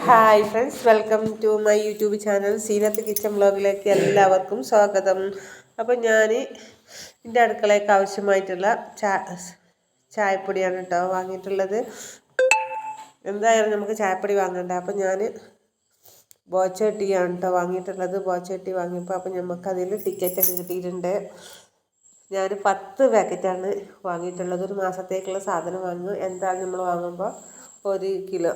Hi friends, welcome to my YouTube channel Zeenath kitchen വ്ലോഗിലേക്ക് എല്ലാവർക്കും സ്വാഗതം. അപ്പം ഞാൻ എൻ്റെ അടുക്കളയ്ക്ക് ആവശ്യമായിട്ടുള്ള ചായപ്പൊടിയാണ് കേട്ടോ വാങ്ങിയിട്ടുള്ളത്. എന്തായാലും നമുക്ക് ചായപ്പൊടി വാങ്ങണ്ട. അപ്പം ഞാൻ ബോച്ചട്ടിയാണ് കേട്ടോ വാങ്ങിയിട്ടുള്ളത്. ബോച്ചട്ടി വാങ്ങിയപ്പോൾ അപ്പം നമുക്കതിൽ ടിക്കറ്റൊക്കെ കിട്ടിയിട്ടുണ്ട്. ഞാൻ 10 പാക്കറ്റാണ് വാങ്ങിയിട്ടുള്ളത്. ഒരു മാസത്തേക്കുള്ള സാധനം വാങ്ങും. എന്തായാലും നമ്മൾ വാങ്ങുമ്പോൾ 1 കിലോ,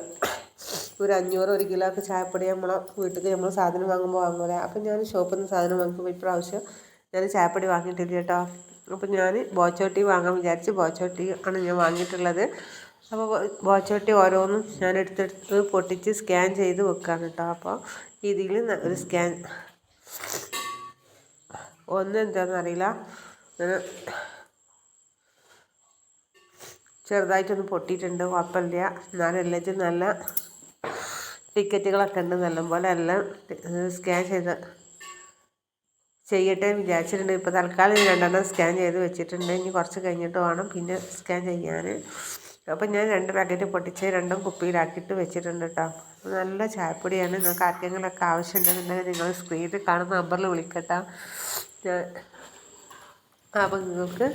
ഒരു 500 1 കിലോ ഒക്കെ ചായപ്പൊടി നമ്മളെ വീട്ടിൽ നമ്മൾ സാധനം വാങ്ങുമ്പോൾ വാങ്ങൂല. അപ്പം ഞാൻ ഷോപ്പിൽ നിന്ന് സാധനം വാങ്ങിക്കുമ്പോൾ ഇപ്രാവശ്യം ഞാൻ ചായപ്പൊടി വാങ്ങിയിട്ടില്ല കേട്ടോ. അപ്പം ഞാൻ ബോച്ചോട്ടി വാങ്ങാൻ വിചാരിച്ച് ബോച്ചോട്ടി ആണ് ഞാൻ വാങ്ങിയിട്ടുള്ളത്. അപ്പോൾ ബോച്ചോട്ടി ഓരോന്നും ഞാൻ എടുത്തെടുത്ത് പൊട്ടിച്ച് സ്കാൻ ചെയ്ത് വെക്കുകയാണ് കേട്ടോ. അപ്പോൾ ഇതിൽ ഒരു സ്കാൻ എന്താണെന്നറിയില്ല, ചെറുതായിട്ടൊന്ന് പൊട്ടിയിട്ടുണ്ട്. കുഴപ്പമില്ല. എന്നാലും എല്ലാറ്റും നല്ല ടിക്കറ്റുകളൊക്കെ ഉണ്ട്. നല്ലപോലെ എല്ലാം സ്കാൻ ചെയ്യട്ടെ വിചാരിച്ചിട്ടുണ്ട്. ഇപ്പോൾ തൽക്കാലം 2 സ്കാൻ ചെയ്ത് വെച്ചിട്ടുണ്ട്. ഇനി കുറച്ച് കഴിഞ്ഞിട്ട് വേണം പിന്നെ സ്കാൻ ചെയ്യാൻ. അപ്പം ഞാൻ 2 പാക്കറ്റ് പൊട്ടിച്ച് 2 കുപ്പിയിലാക്കിയിട്ട് വെച്ചിട്ടുണ്ട് കേട്ടോ. നല്ല ചായപ്പൊടിയാണ്. നിങ്ങൾക്ക് ആർക്കെങ്കിലുമൊക്കെ ആവശ്യമുണ്ടെന്നുണ്ടെങ്കിൽ നിങ്ങൾ സ്ക്രീനിൽ കാണുന്ന നമ്പറിൽ വിളിക്കട്ടോ. അപ്പം നിങ്ങൾക്ക്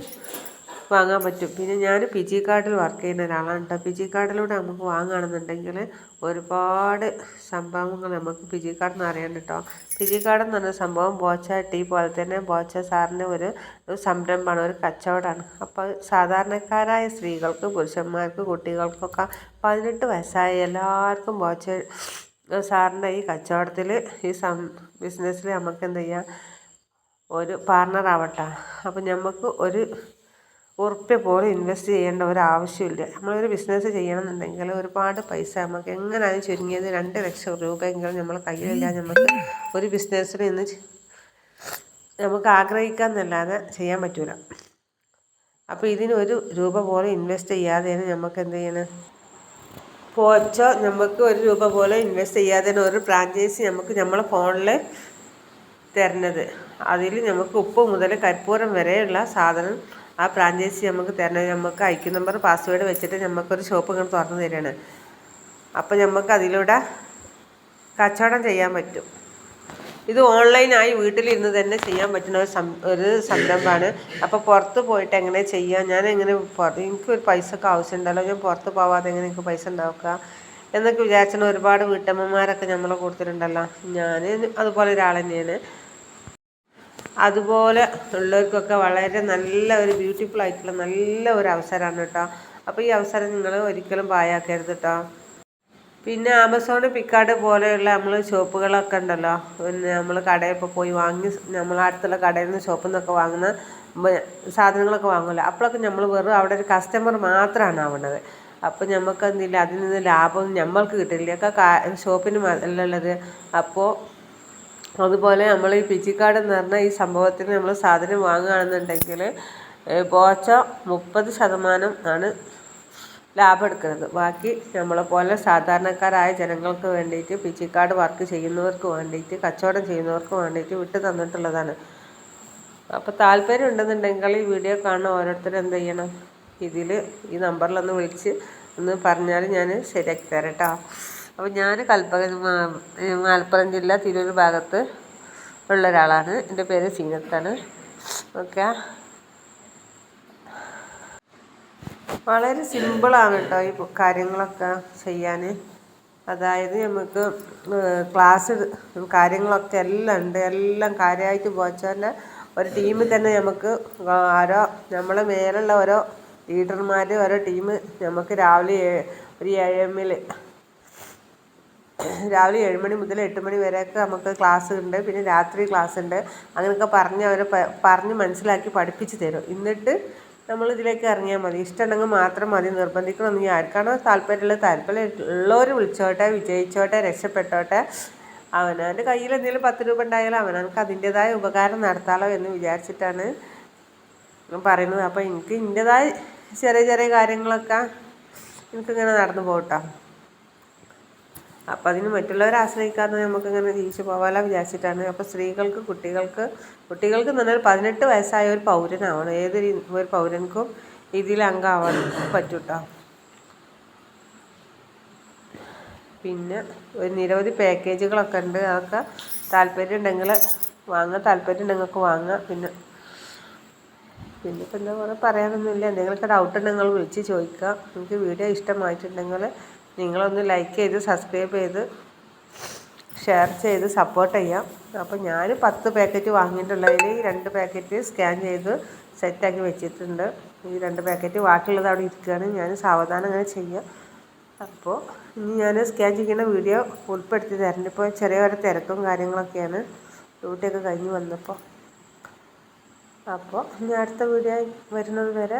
വാങ്ങാൻ പറ്റും. പിന്നെ ഞാൻ PG കാർഡിൽ വർക്ക് ചെയ്യുന്ന ഒരാളാണ് കേട്ടോ. PG കാർഡിലൂടെ നമുക്ക് വാങ്ങുകയാണെന്നുണ്ടെങ്കിൽ ഒരുപാട് സംഭവങ്ങൾ നമുക്ക് PG കാർഡിൽ നിന്ന് അറിയാൻ കേട്ടോ. PG കാർഡ് എന്ന് പറഞ്ഞ സംഭവം ബോച്ച ടീ പോലെ തന്നെ ബോച്ച സാറിൻ്റെ ഒരു സംരംഭമാണ്, ഒരു കച്ചവടമാണ്. അപ്പോൾ സാധാരണക്കാരായ സ്ത്രീകൾക്ക്, പുരുഷന്മാർക്ക്, കുട്ടികൾക്കൊക്കെ 18 വയസ്സായ എല്ലാവർക്കും ബോച്ച സാറിൻ്റെ ഈ കച്ചവടത്തിൽ, ഈ ബിസിനസ്സിൽ നമുക്ക് എന്ത് ചെയ്യാം, ഒരു പാർട്ണർ ആവട്ടെ. അപ്പം നമുക്ക് ഒരു ഉറുപ്പ്യ പോലും ഇൻവെസ്റ്റ് ചെയ്യേണ്ട ഒരു ആവശ്യമില്ല. നമ്മളൊരു ബിസിനസ് ചെയ്യണമെന്നുണ്ടെങ്കിൽ ഒരുപാട് പൈസ നമുക്ക് എങ്ങനെയാലും ചുരുങ്ങിയത് 2 ലക്ഷം രൂപയെങ്കിലും നമ്മൾ കയ്യിലില്ല. നമുക്ക് ഒരു ബിസിനസ്സിൽ നിന്ന് നമുക്ക് ആഗ്രഹിക്കാമെന്നല്ലാതെ ചെയ്യാൻ പറ്റില്ല. അപ്പോൾ ഇതിന് 1 രൂപ പോലും ഇൻവെസ്റ്റ് ചെയ്യാതെയാണ് നമുക്ക് എന്ത് ചെയ്യണം, നമുക്ക് 1 രൂപ പോലും ഇൻവെസ്റ്റ് ചെയ്യാതെയാണ് ഒരു ഫ്രാഞ്ചൈസി നമുക്ക് നമ്മളെ ഫോണിൽ തരുന്നത്. അതിൽ നമുക്ക് ഉപ്പ് മുതൽ കർപ്പൂരം വരെയുള്ള സാധനം ആ ഫ്രാഞ്ചൈസി നമുക്ക് തരുന്നത്. നമുക്ക് ഐക്യു നമ്പർ പാസ്വേഡ് വെച്ചിട്ട് നമുക്കൊരു ഷോപ്പ് ഇങ്ങനെ തുറന്നു തരികയാണ്. അപ്പോൾ നമുക്ക് അതിലൂടെ കച്ചവടം ചെയ്യാൻ പറ്റും. ഇത് ഓൺലൈനായി വീട്ടിലിരുന്ന് തന്നെ ചെയ്യാൻ പറ്റുന്ന ഒരു സംരംഭമാണ്. അപ്പോൾ പുറത്ത് പോയിട്ട് എങ്ങനെ ചെയ്യാം, ഞാൻ എങ്ങനെ എനിക്കൊരു പൈസക്ക് ആവശ്യമുണ്ടല്ലോ, ഞാൻ പുറത്ത് പോവാതെ എങ്ങനെ എനിക്ക് പൈസ ഉണ്ടാക്കുക എന്നൊക്കെ വിചാരിച്ചാൽ ഒരുപാട് വീട്ടമ്മമാരൊക്കെ നമ്മളെ കൂടുതലുണ്ടല്ലോ. ഞാൻ അതുപോലെ ഒരാൾ തന്നെയാണ്. അതുപോലെ ഉള്ളവർക്കൊക്കെ വളരെ നല്ല ഒരു ബ്യൂട്ടിഫുൾ ആയിട്ടുള്ള നല്ല ഒരു അവസരമാണ് കേട്ടോ. അപ്പോൾ ഈ അവസരം നിങ്ങൾ ഒരിക്കലും പാഴാക്കരുത് കേട്ടോ. പിന്നെ ആമസോൺ, ഫ്ലിപ്കാർട്ട് പോലെയുള്ള നമ്മൾ ഷോപ്പുകളൊക്കെ ഉണ്ടല്ലോ. പിന്നെ നമ്മൾ കടയിൽ ഇപ്പോൾ പോയി വാങ്ങി നമ്മളെ അടുത്തുള്ള കടയിൽ നിന്ന് ഷോപ്പിൽ നിന്നൊക്കെ വാങ്ങുന്ന സാധനങ്ങളൊക്കെ വാങ്ങില്ല. അപ്പോഴൊക്കെ നമ്മൾ വെറും അവിടെ ഒരു കസ്റ്റമർ മാത്രമാണ് ആവുന്നത്. അപ്പോൾ നമുക്ക് എന്തില്ല, അതിൽ നിന്ന് ലാഭം നമ്മൾക്ക് കിട്ടില്ല. ഒക്കെ ഷോപ്പിന് അല്ലുള്ളത്. അപ്പോൾ അതുപോലെ നമ്മൾ ഈ PG കാർഡ് എന്ന് പറഞ്ഞാൽ ഈ സംഭവത്തിന് നമ്മൾ സാധനം വാങ്ങുകയാണെന്നുണ്ടെങ്കിൽ ബോച്ച 30% ആണ് ലാഭം എടുക്കുന്നത്. ബാക്കി നമ്മളെ പോലെ സാധാരണക്കാരായ ജനങ്ങൾക്ക് വേണ്ടിയിട്ട് PG കാർഡ് വർക്ക് ചെയ്യുന്നവർക്ക് വേണ്ടിയിട്ട്, കച്ചവടം ചെയ്യുന്നവർക്ക് വേണ്ടിയിട്ട് വിട്ടു തന്നിട്ടുള്ളതാണ്. അപ്പോൾ താല്പര്യം ഉണ്ടെന്നുണ്ടെങ്കിൽ ഈ വീഡിയോ കാണുന്ന ഓരോരുത്തരും എന്ത് ചെയ്യണം, ഇതിൽ ഈ നമ്പറിലൊന്ന് വിളിച്ച് ഒന്ന് പറഞ്ഞാൽ ഞാൻ ശരിയാക്കി തരാം കേട്ടോ. അപ്പോൾ ഞാൻ മലപ്പുറം ജില്ല തിരൂർ ഭാഗത്ത് ഉള്ള ഒരാളാണ്. എൻ്റെ പേര് സീനത്താണ്. ഓക്കെ, വളരെ സിമ്പിളാണ് കേട്ടോ ഈ കാര്യങ്ങളൊക്കെ ചെയ്യാൻ. അതായത് നമുക്ക് ക്ലാസ് കാര്യങ്ങളൊക്കെ എല്ലാം ഉണ്ട്. എല്ലാം കാര്യമായിട്ട് പോച്ചാൽ ഒരു ടീമിൽ തന്നെ നമുക്ക് നമ്മളെ മേലുള്ള ഓരോ ലീഡർമാർ, ഓരോ ടീം നമുക്ക് രാവിലെ ഒരു 7 മണി മുതൽ 8 മണി വരെയൊക്കെ നമുക്ക് ക്ലാസ് ഉണ്ട്. പിന്നെ രാത്രി ക്ലാസ് ഉണ്ട്. അങ്ങനെയൊക്കെ പറഞ്ഞ് മനസ്സിലാക്കി പഠിപ്പിച്ച് തരും. എന്നിട്ട് നമ്മളിതിലേക്ക് ഇറങ്ങിയാൽ മതി. ഇഷ്ടമുണ്ടെങ്കിൽ മാത്രം മതി. നിർബന്ധിക്കണമെന്ന് ആർക്കാണോ താല്പര്യമുള്ളവർ വിളിച്ചോട്ടെ, വിജയിച്ചോട്ടെ, രക്ഷപ്പെട്ടോട്ടെ. അവനവൻ്റെ കയ്യിൽ എന്തെങ്കിലും 10 രൂപ ഉണ്ടായാലും അവനവർക്ക് അതിൻ്റേതായ ഉപകാരം നടത്താലോ എന്ന് വിചാരിച്ചിട്ടാണ് പറയുന്നത്. അപ്പോൾ എനിക്ക് എൻ്റേതായ ചെറിയ ചെറിയ കാര്യങ്ങളൊക്കെ എനിക്കിങ്ങനെ നടന്നു പോകട്ടോ. അപ്പോൾ അതിന് മറ്റുള്ളവരെ ആശ്രയിക്കാതെ നമുക്കിങ്ങനെ ജീവിച്ച് പോകാമല്ലോ വിചാരിച്ചിട്ടാണ്. അപ്പോൾ സ്ത്രീകൾക്ക്, കുട്ടികൾക്ക് എന്ന് പറഞ്ഞാൽ 18 വയസ്സായ ഒരു പൗരനാവണം. ഒരു പൗരൻക്കും ഇതിൽ അംഗമാവാൻ പറ്റും കേട്ടോ. പിന്നെ ഒരു നിരവധി പാക്കേജുകളൊക്കെ ഉണ്ട്. അതൊക്കെ താല്പര്യം ഉണ്ടെങ്കിൽ വാങ്ങാം. പിന്നെ ഇപ്പം എന്താ പറയുക, പറയാനൊന്നുമില്ല. എന്തെങ്കിലുമൊക്കെ ഡൗട്ട് ഉണ്ടെങ്കിൽ നിങ്ങൾ വിളിച്ച് ചോദിക്കുക. നിങ്ങൾക്ക് വീഡിയോ ഇഷ്ടമായിട്ടുണ്ടെങ്കിൽ നിങ്ങളൊന്ന് ലൈക്ക് ചെയ്ത് സബ്സ്ക്രൈബ് ചെയ്ത് ഷെയർ ചെയ്ത് സപ്പോർട്ട് ചെയ്യാം. അപ്പോൾ ഞാൻ 10 പാക്കറ്റ് വാങ്ങിയിട്ടുള്ളതിൽ 2 പാക്കറ്റ് സ്കാൻ ചെയ്ത് സെറ്റാക്കി വെച്ചിട്ടുണ്ട്. ഈ 2 പാക്കറ്റ് ബാക്കിയുള്ളത് അവിടെ ഇരിക്കുകയാണ്. ഞാൻ സാവധാനം അങ്ങനെ ചെയ്യാം. അപ്പോൾ ഇനി ഞാൻ സ്കാൻ ചെയ്യുന്ന വീഡിയോ ഉൾപ്പെടുത്തി തരുന്നുണ്ട്. ഇപ്പോൾ ചെറിയൊരു തിരക്കും കാര്യങ്ങളൊക്കെയാണ് ഡ്യൂട്ടിയൊക്കെ കഴിഞ്ഞ് വന്നപ്പോൾ. അപ്പോൾ ഇനി അടുത്ത വീഡിയോ വരുന്നത് വരെ